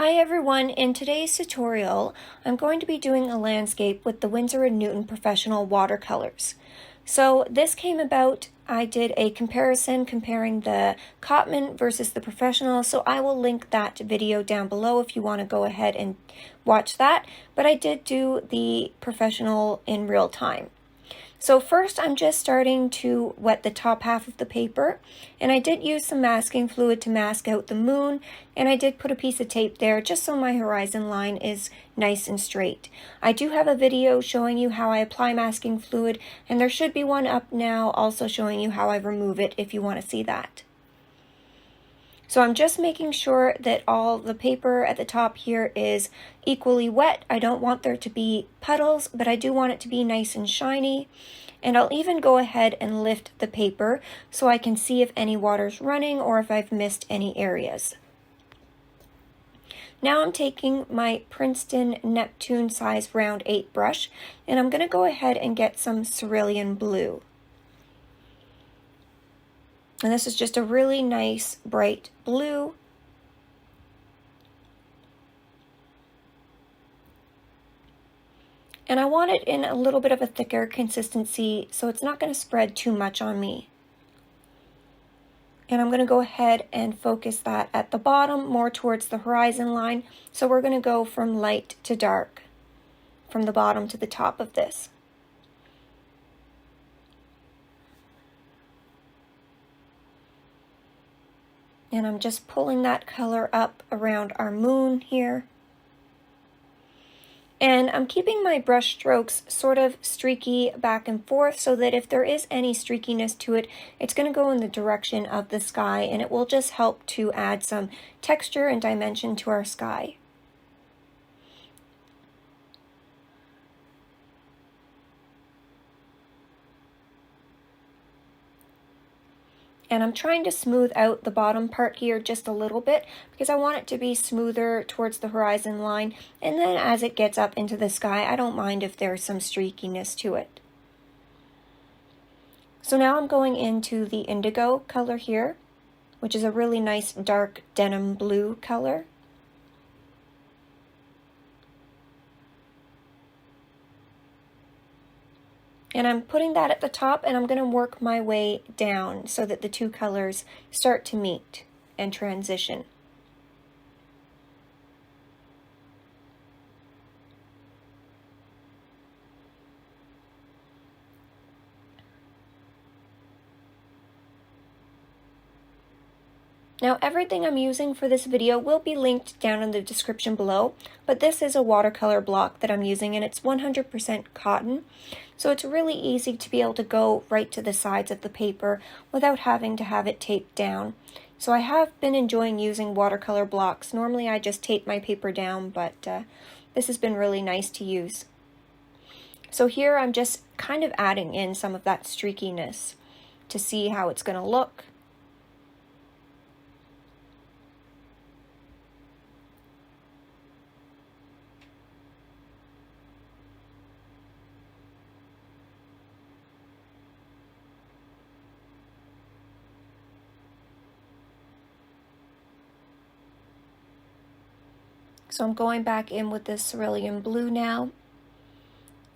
Hi everyone, in today's tutorial I'm going to be doing a landscape with the Winsor and Newton Professional watercolors. So this came about, I did a comparison comparing the Cotman versus the Professional, so I will link that video down below if you want to go ahead and watch that, but I did do the Professional in real time. So first I'm just starting to wet the top half of the paper, and I did use some masking fluid to mask out the moon, and I did put a piece of tape there just so my horizon line is nice and straight. I do have a video showing you how I apply masking fluid, and there should be one up now also showing you how I remove it if you want to see that. So I'm just making sure that all the paper at the top here is equally wet. I don't want there to be puddles, but I do want it to be nice and shiny. And I'll even go ahead and lift the paper so I can see if any water's running or if I've missed any areas. Now I'm taking my Princeton Neptune size round 8 brush, and I'm going to go ahead and get some cerulean blue. And this is just a really nice bright blue. And I want it in a little bit of a thicker consistency so it's not going to spread too much on me. And I'm going to go ahead and focus that at the bottom, more towards the horizon line. So we're going to go from light to dark, from the bottom to the top of this. And I'm just pulling that color up around our moon here. And I'm keeping my brush strokes sort of streaky back and forth so that if there is any streakiness to it, it's going to go in the direction of the sky, and it will just help to add some texture and dimension to our sky. And I'm trying to smooth out the bottom part here just a little bit because I want it to be smoother towards the horizon line. And then as it gets up into the sky, I don't mind if there's some streakiness to it. So now I'm going into the indigo color here, which is a really nice dark denim blue color. And I'm putting that at the top, and I'm going to work my way down so that the two colors start to meet and transition. Now everything I'm using for this video will be linked down in the description below, but this is a watercolor block that I'm using, and it's 100% cotton, so it's really easy to be able to go right to the sides of the paper without having to have it taped down. So I have been enjoying using watercolor blocks. Normally I just tape my paper down, but this has been really nice to use. So here I'm just kind of adding in some of that streakiness to see how it's going to look. So I'm going back in with this cerulean blue now.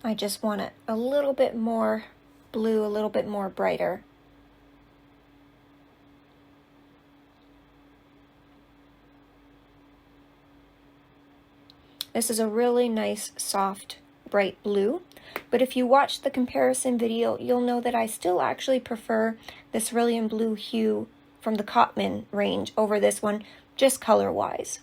I just want it a little bit more blue, a little bit more brighter. This is a really nice, soft, bright blue. But if you watch the comparison video, you'll know that I still actually prefer the cerulean blue hue from the Cotman range over this one, just color-wise.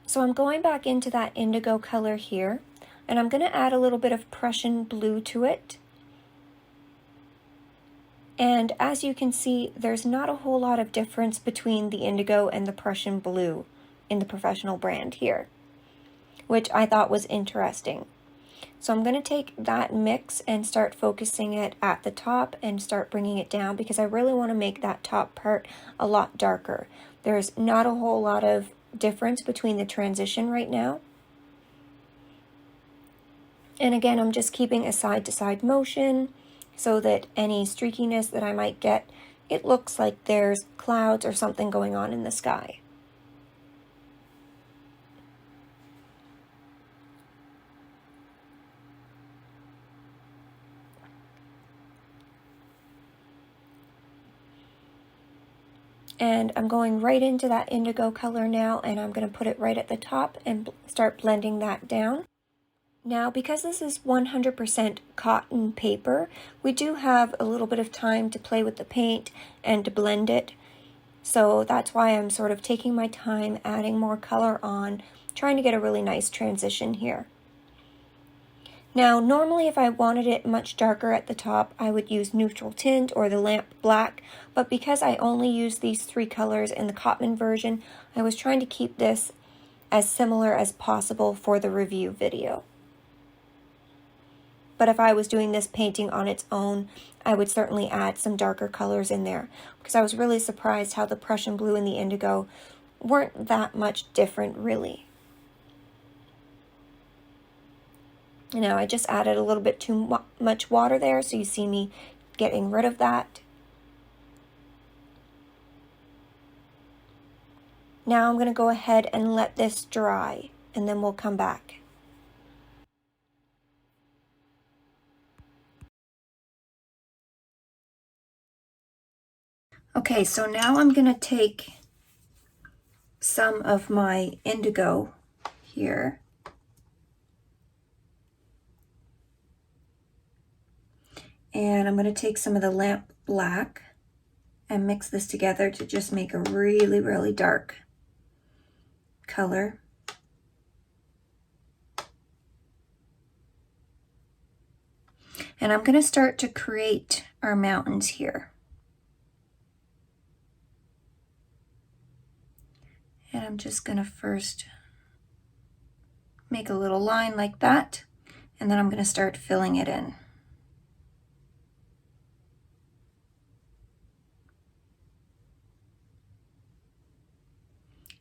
So I'm going back into that indigo color here, and I'm going to add a little bit of Prussian blue to it. And as you can see, there's not a whole lot of difference between the indigo and the Prussian blue in the Professional brand here, which I thought was interesting. So I'm going to take that mix and start focusing it at the top and start bringing it down because I really want to make that top part a lot darker. There's not a whole lot of difference between the transition right now. And again, I'm just keeping a side-to-side motion so that any streakiness that I might get, it looks like there's clouds or something going on in the sky. And I'm going right into that indigo color now, and I'm going to put it right at the top and start blending that down. Now, because this is 100% cotton paper, we do have a little bit of time to play with the paint and to blend it. So that's why I'm sort of taking my time, adding more color on, trying to get a really nice transition here. Now, normally if I wanted it much darker at the top, I would use neutral tint or the lamp black, but because I only use these 3 colors in the Cotman version, I was trying to keep this as similar as possible for the review video. But if I was doing this painting on its own, I would certainly add some darker colors in there, because I was really surprised how the Prussian blue and the indigo weren't that much different, really. Now, I just added a little bit too much water there, so you see me getting rid of that. Now I'm going to go ahead and let this dry, and then we'll come back. Okay, so now I'm going to take some of my indigo here, and I'm going to take some of the lamp black and mix this together to just make a really, really dark color. And I'm going to start to create our mountains here. And I'm just going to first make a little line like that, and then I'm going to start filling it in.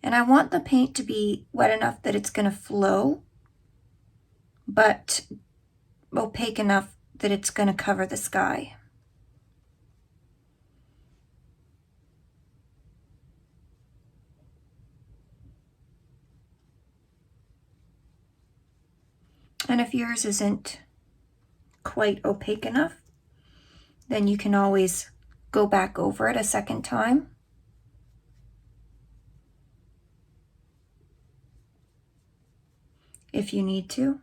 And I want the paint to be wet enough that it's going to flow, but opaque enough that it's going to cover the sky. And if yours isn't quite opaque enough, then you can always go back over it a second time. If you need to.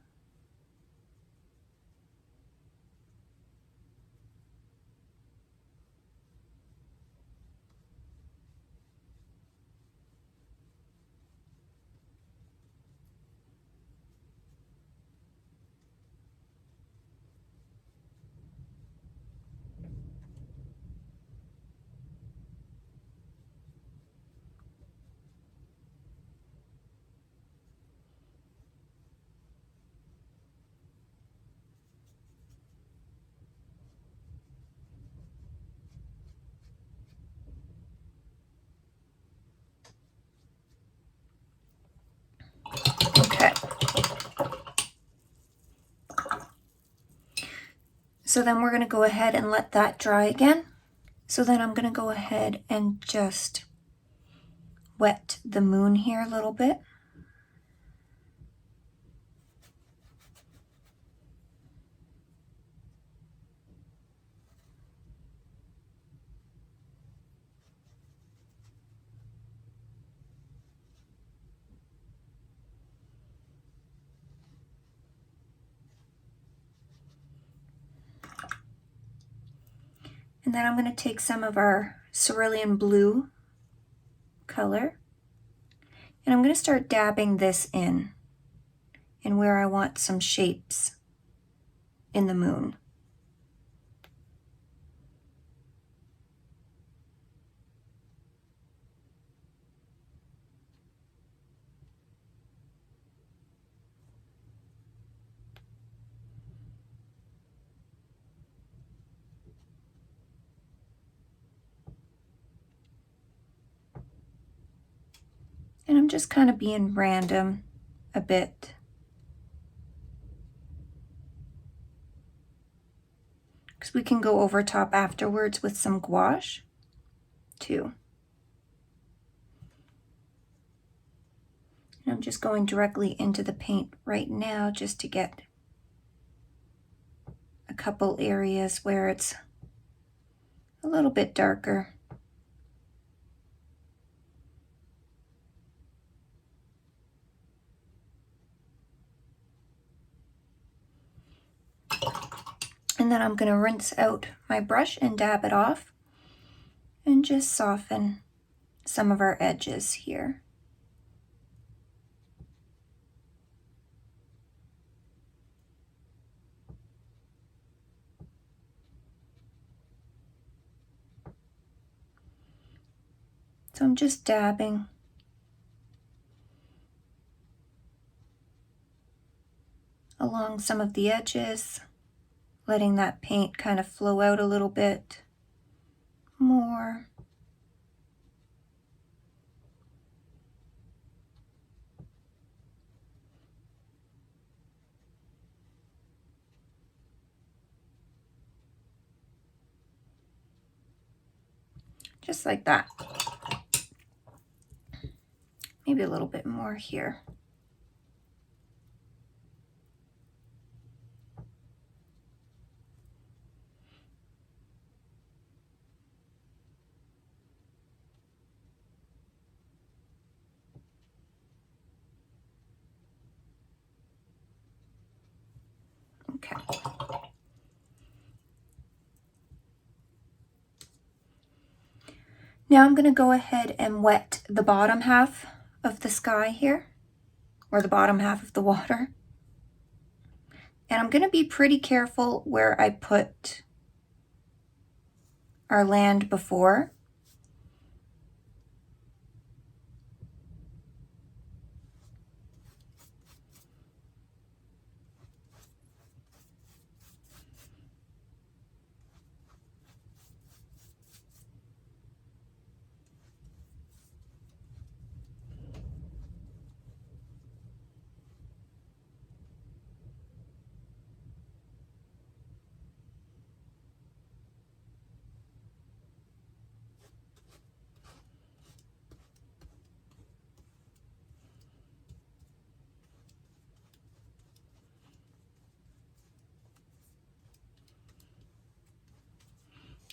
Okay. So then we're going to go ahead and let that dry again. So then I'm going to go ahead and just wet the moon here a little bit. And then I'm going to take some of our cerulean blue color, and I'm going to start dabbing this in where I want some shapes in the moon. And I'm just kind of being random a bit. because we can go over top afterwards with some gouache too. And I'm just going directly into the paint right now just to get a couple areas where it's a little bit darker. And then I'm going to rinse out my brush and dab it off and just soften some of our edges here. So I'm just dabbing along some of the edges, letting that paint kind of flow out a little bit more. Just like that. Maybe a little bit more here. Okay. Now I'm going to go ahead and wet the bottom half of the sky here, or the bottom half of the water. And I'm going to be pretty careful where I put our land before.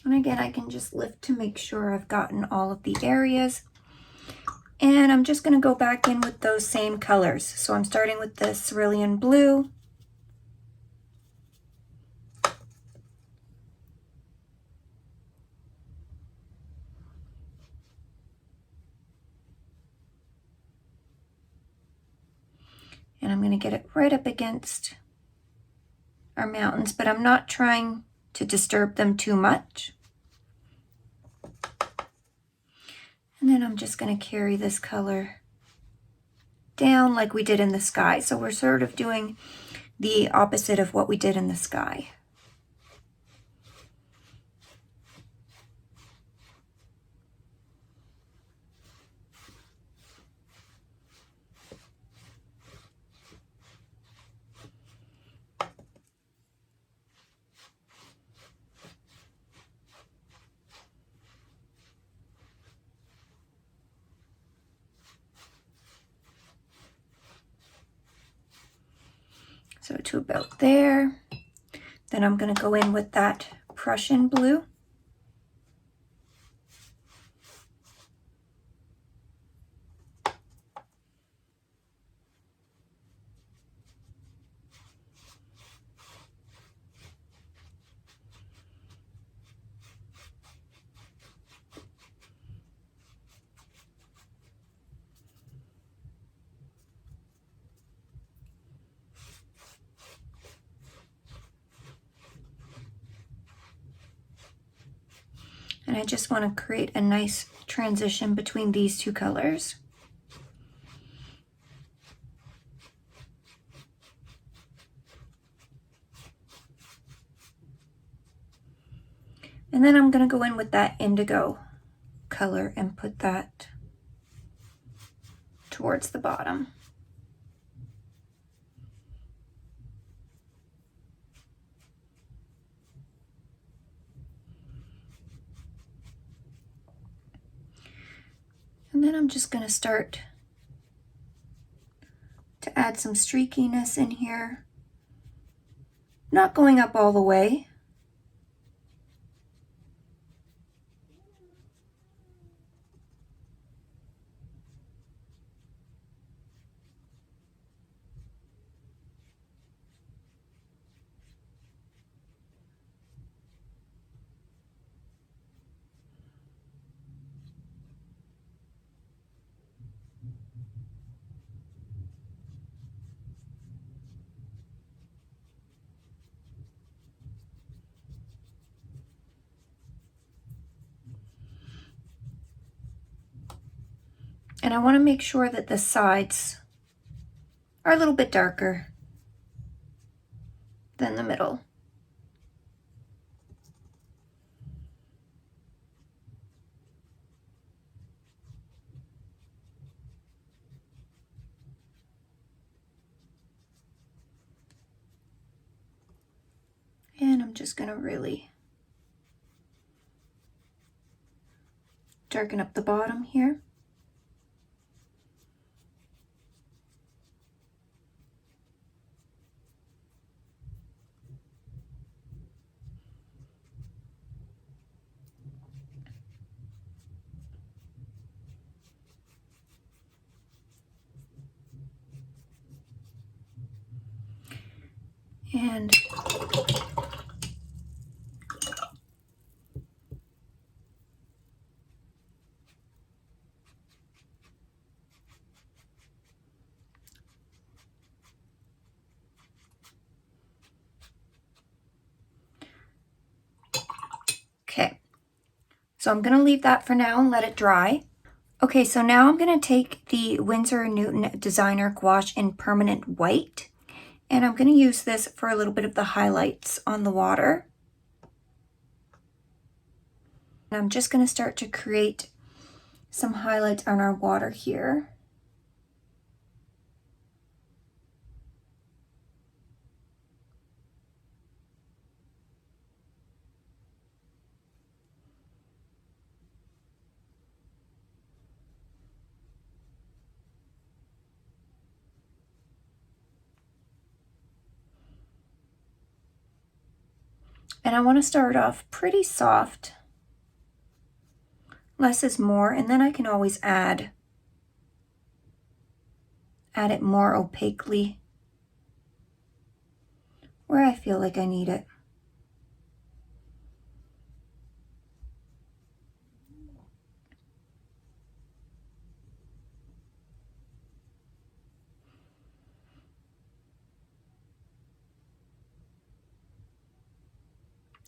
And again, I can just lift to make sure I've gotten all of the areas. And I'm just going to go back in with those same colors. So I'm starting with the cerulean blue. And I'm going to get it right up against our mountains, but I'm not trying to disturb them too much. And then I'm just going to carry this color down like we did in the sky. So we're sort of doing the opposite of what we did in the sky. So to about there. Then I'm going to go in with that Prussian blue. And I just want to create a nice transition between these two colors. And then I'm going to go in with that indigo color and put that towards the bottom. And then I'm just going to start to add some streakiness in here. Not going up all the way. And I want to make sure that the sides are a little bit darker than the middle. And I'm just going to really darken up the bottom here. And okay, so I'm going to leave that for now and let it dry. Okay, so now I'm going to take the Winsor and Newton Designer Gouache in Permanent White, and I'm going to use this for a little bit of the highlights on the water. And I'm just going to start to create some highlights on our water here. And I want to start off pretty soft. Less is more, and then I can always add it more opaquely where I feel like I need it.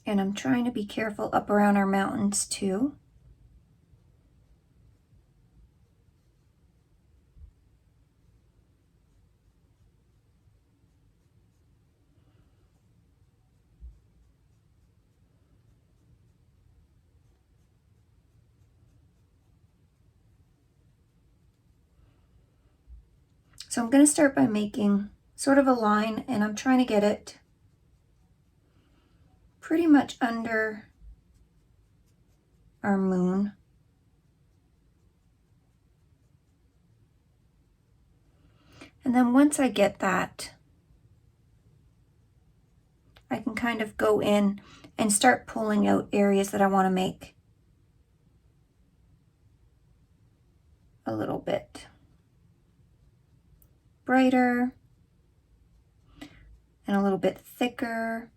And I'm trying to be careful up around our mountains too. So I'm going to start by making sort of a line, and I'm trying to get it pretty much under our moon. And then once I get that, I can kind of go in and start pulling out areas that I want to make a little bit brighter and a little bit thicker.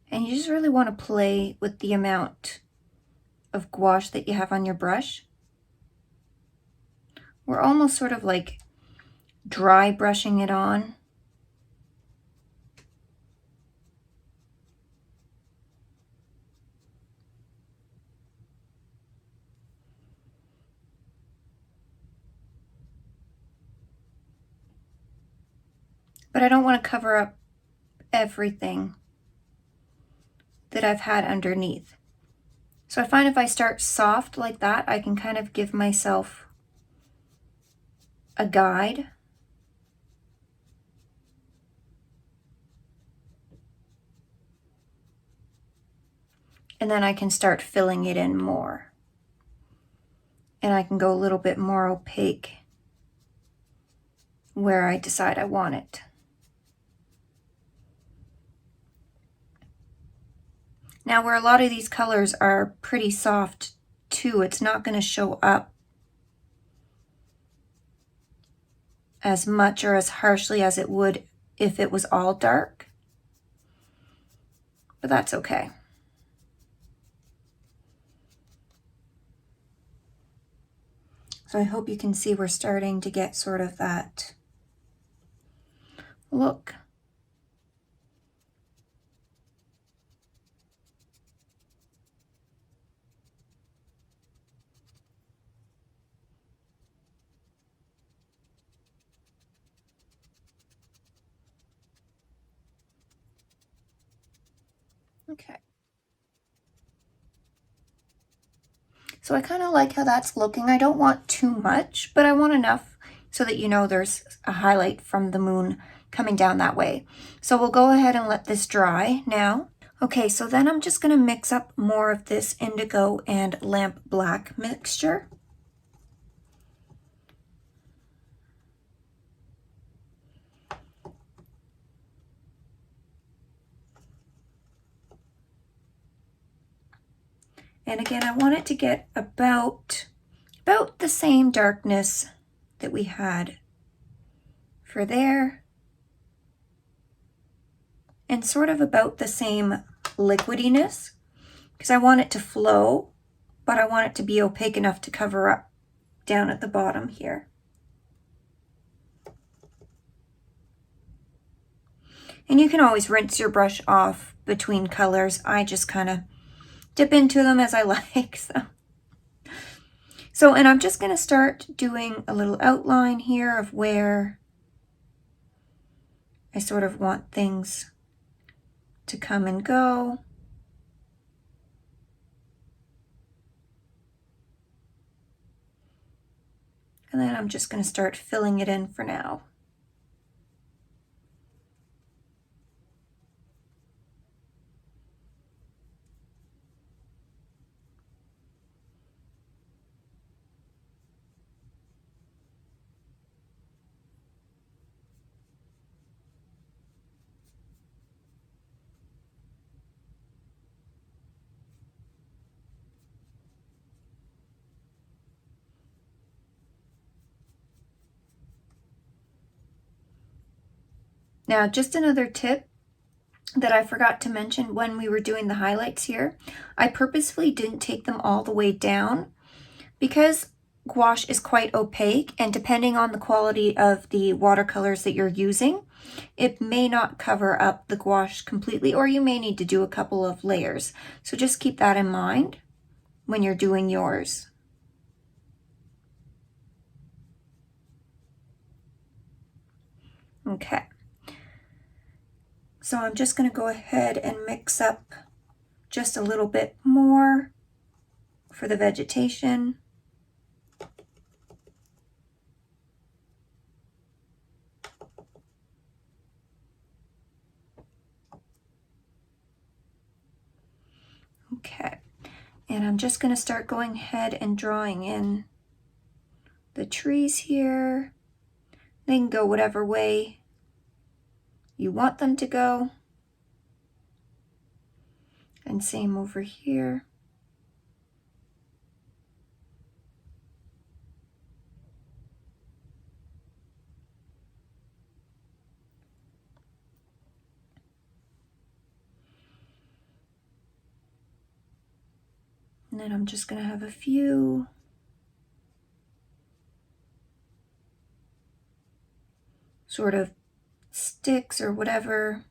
And you just really want to play with the amount of gouache that you have on your brush. We're almost sort of like dry brushing it on. But I don't want to cover up everything that I've had underneath. So I find if I start soft like that, I can kind of give myself a guide. And then I can start filling it in more. And I can go a little bit more opaque where I decide I want it. Now, where a lot of these colors are pretty soft too, it's not going to show up as much or as harshly as it would if it was all dark. But that's okay. So I hope you can see we're starting to get sort of that look. Okay. So I kind of like how that's looking. I don't want too much, but I want enough so that you know there's a highlight from the moon coming down that way. So we'll go ahead and let this dry now. Okay, so then I'm just going to mix up more of this indigo and lamp black mixture. And again, I want it to get about the same darkness that we had for there. And sort of about the same liquidiness, because I want it to flow, but I want it to be opaque enough to cover up down at the bottom here. And you can always rinse your brush off between colors. I just kind of dip into them as I like. So, and I'm just going to start doing a little outline here of where I sort of want things to come and go. And then I'm just going to start filling it in for now. Now, just another tip that I forgot to mention when we were doing the highlights here, I purposefully didn't take them all the way down because gouache is quite opaque, and depending on the quality of the watercolors that you're using, it may not cover up the gouache completely, or you may need to do a couple of layers. So just keep that in mind when you're doing yours. Okay. So I'm just going to go ahead and mix up just a little bit more for the vegetation. Okay, and I'm just going to start going ahead and drawing in the trees here. They can go whatever way you want them to go. And same over here. And then I'm just going to have a few sort of sticks or whatever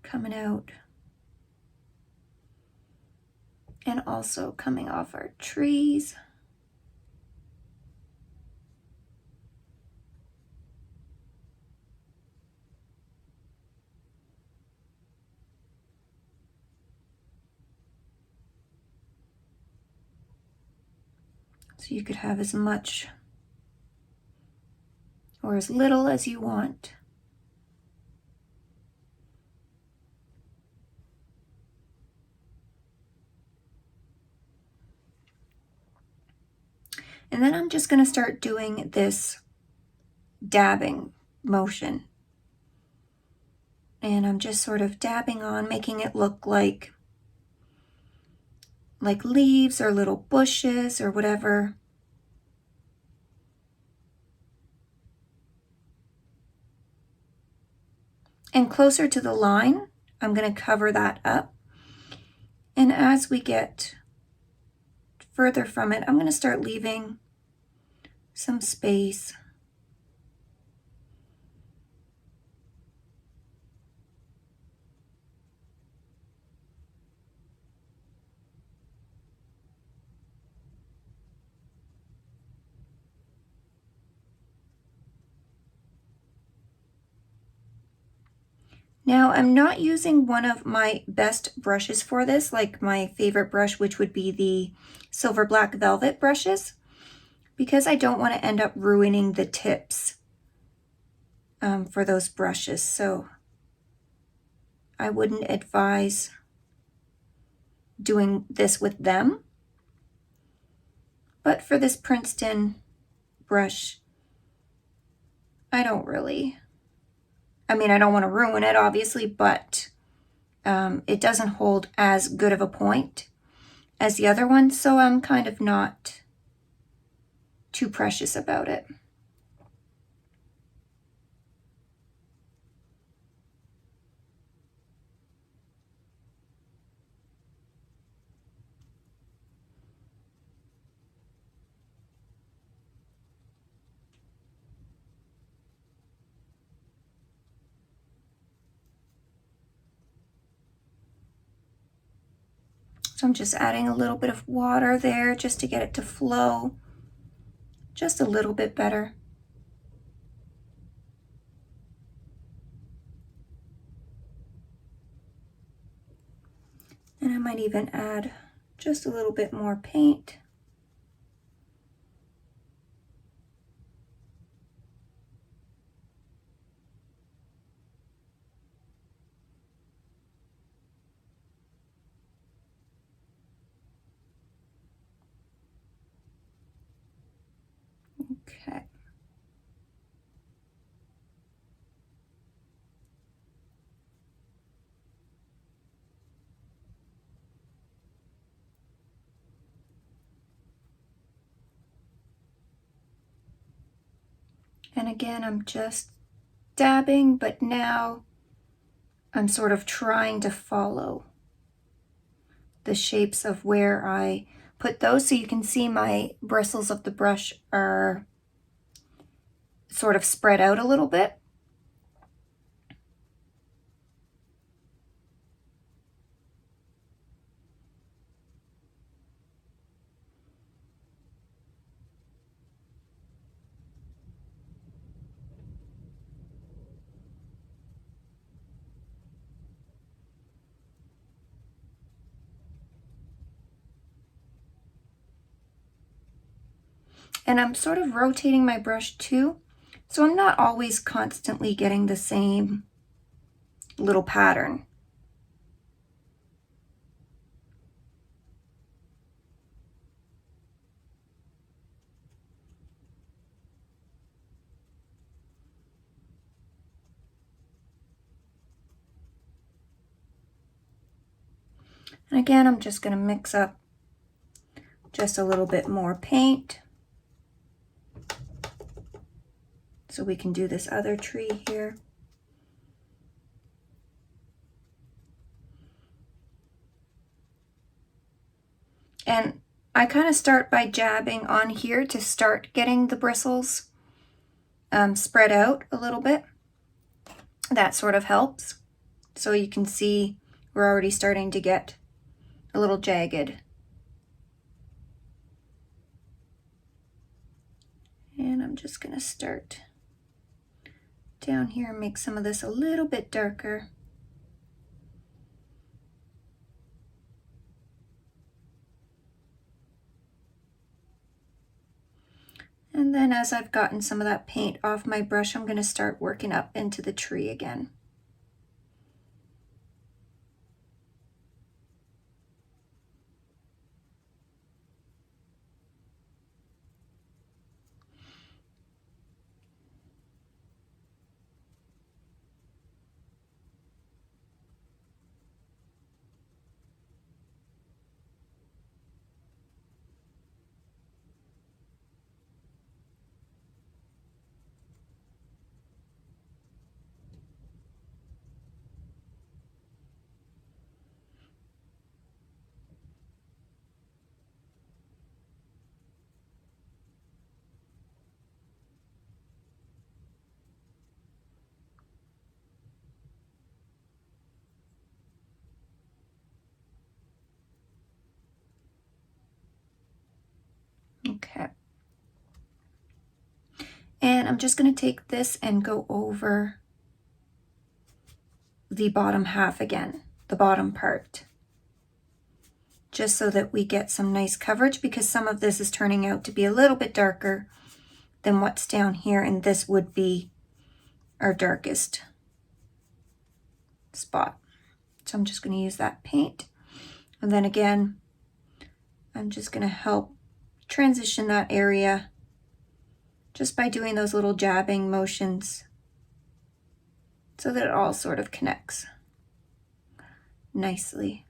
coming out. And also coming off our trees. So you could have as much or as little as you want. And then I'm just going to start doing this dabbing motion. And I'm just sort of dabbing on, making it look like leaves or little bushes or whatever. And closer to the line, I'm going to cover that up. And as we get further from it, I'm going to start leaving some space. Now, I'm not using one of my best brushes for this, like my favorite brush, which would be the Silver Black Velvet brushes, because I don't want to end up ruining the tips for those brushes. So I wouldn't advise doing this with them. But for this Princeton brush, I don't really, I mean, I don't want to ruin it, obviously, but it doesn't hold as good of a point as the other one, so I'm kind of not too precious about it. So I'm just adding a little bit of water there just to get it to flow just a little bit better. And I might even add just a little bit more paint. Okay. And again, I'm just dabbing, but now I'm sort of trying to follow the shapes of where I put those, so you can see my bristles of the brush are sort of spread out a little bit. And I'm sort of rotating my brush too, so I'm not always constantly getting the same little pattern. And again, I'm just going to mix up just a little bit more paint so we can do this other tree here. And I kind of start by jabbing on here to start getting the bristles spread out a little bit. That sort of helps. So you can see we're already starting to get a little jagged. And I'm just going to start down here and make some of this a little bit darker. And then as I've gotten some of that paint off my brush, I'm going to start working up into the tree again. Okay. And I'm just going to take this and go over the bottom half again, the bottom part, just so that we get some nice coverage, because some of this is turning out to be a little bit darker than what's down here, and this would be our darkest spot. So I'm just going to use that paint, and then again I'm just going to help transition that area just by doing those little jabbing motions so that it all sort of connects nicely.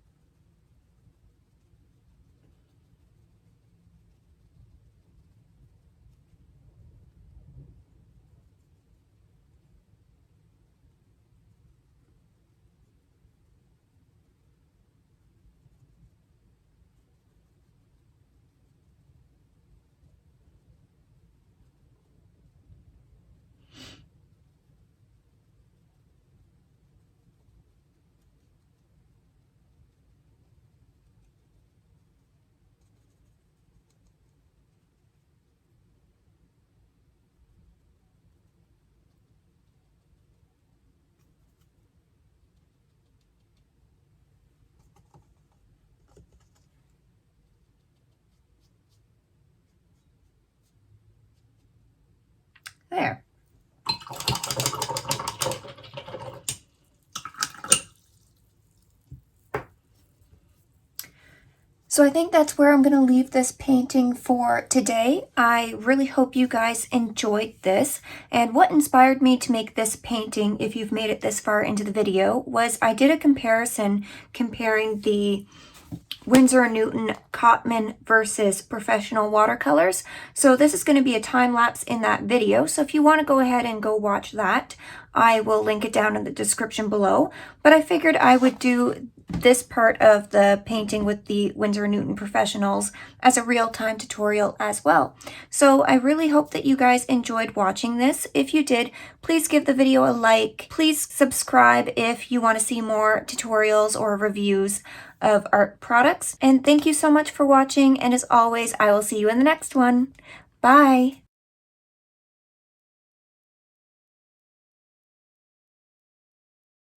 There. So I think that's where I'm going to leave this painting for today. I really hope you guys enjoyed this. And what inspired me to make this painting, if you've made it this far into the video, was I did a comparison comparing the Winsor and Newton Cotman versus professional watercolors. So this is going to be a time lapse in that video. So if you want to go ahead and go watch that, I will link it down in the description below. But I figured I would do this part of the painting with the Winsor and Newton Professionals as a real-time tutorial as well. So I really hope that you guys enjoyed watching this. If you did, please give the video a like. Please subscribe if you want to see more tutorials or reviews of art products. And thank you so much for watching, and as always, I will see you in the next one. Bye!